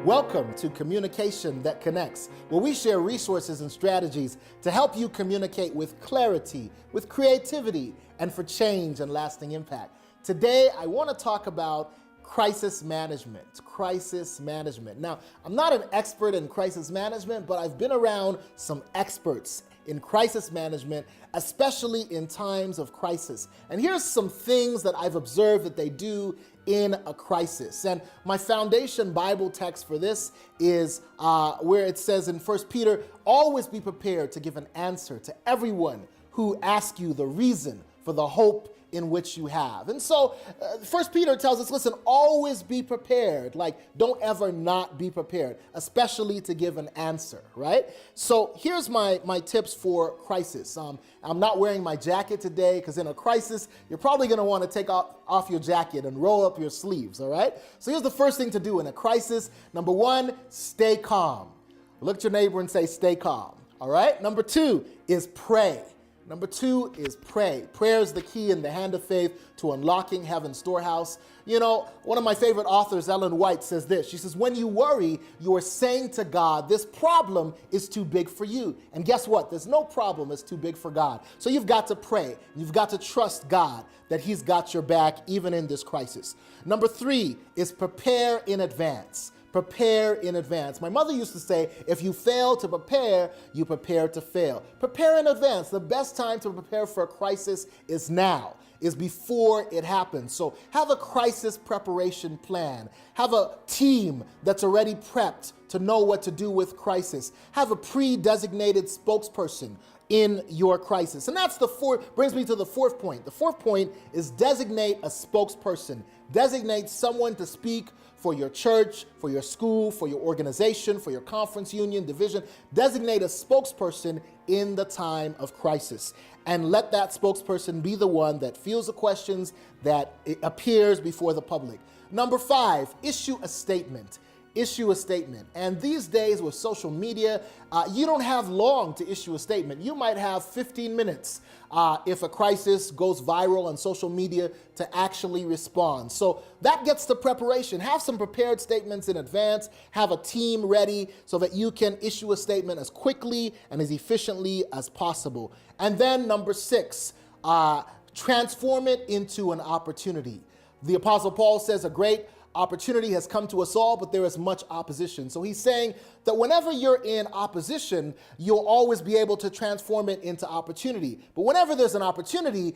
Welcome to Communication That Connects, where we share resources and strategies to help you communicate with clarity, with creativity, and for change and lasting impact. Today, I want to talk about crisis management. Crisis management. Now, I'm not an expert in crisis management, but I've been around some experts in crisis management, especially in times of crisis. And here's some things that I've observed that they do in a crisis. And my foundation Bible text for this is where it says in 1 Peter, always be prepared to give an answer to everyone who asks you the reason for the hope in which you have. And so 1 Peter tells us, listen, always be prepared. Like, don't ever not be prepared, especially to give an answer, right? So here's my tips for crisis. I'm not wearing my jacket today because in a crisis, you're probably going to want to take off your jacket and roll up your sleeves, all right? So here's the first thing to do in a crisis. Number one, stay calm. Look at your neighbor and say, stay calm, all right? Number two is pray. Number two is pray. Prayer is the key in the hand of faith to unlocking heaven's storehouse. You know, one of my favorite authors, Ellen White, says this. She says, when you worry, you are saying to God, this problem is too big for you. And guess what? There's no problem that's too big for God. So you've got to pray. You've got to trust God that He's got your back even in this crisis. Number three is prepare in advance. Prepare in advance. My mother used to say, if you fail to prepare, you prepare to fail. Prepare in advance. The best time to prepare for a crisis is now, is before it happens. So have a crisis preparation plan. Have a team that's already prepped to know what to do with crisis. Have a pre-designated spokesperson in your crisis. And that's brings me to the fourth point. The fourth point is designate a spokesperson. Designate someone to speak for your church, for your school, for your organization, for your conference, union, division. Designate a spokesperson in the time of crisis. And let that spokesperson be the one that fields the questions, that appears before the public. Number five, issue a statement. Issue a statement. And these days with social media, you don't have long to issue a statement. You might have 15 minutes if a crisis goes viral on social media to actually respond. So that gets to preparation. Have some prepared statements in advance. Have a team ready so that you can issue a statement as quickly and as efficiently as possible. And then number six, transform it into an opportunity. The Apostle Paul says a great opportunity has come to us all, but there is much opposition. So he's saying that whenever you're in opposition, you'll always be able to transform it into opportunity. But whenever there's an opportunity,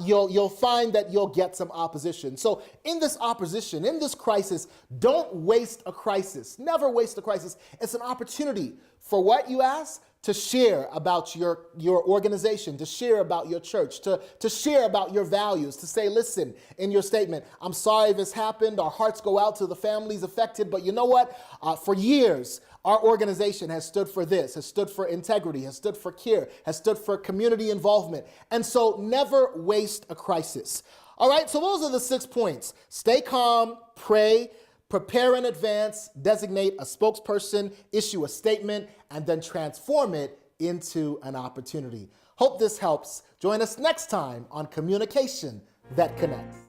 you'll find that you'll get some opposition. So in this opposition, in this crisis, don't waste a crisis. Never waste a crisis. It's an opportunity for what you ask? To share about your organization, to share about your church, to share about your values, to say, listen, in your statement, I'm sorry this happened. Our hearts go out to the families affected. But you know what? For years, our organization has stood for this, has stood for integrity, has stood for care, has stood for community involvement. And so never waste a crisis. All right, so those are the 6 points. Stay calm, pray, prepare in advance, designate a spokesperson, issue a statement, and then transform it into an opportunity. Hope this helps. Join us next time on Communication That Connects.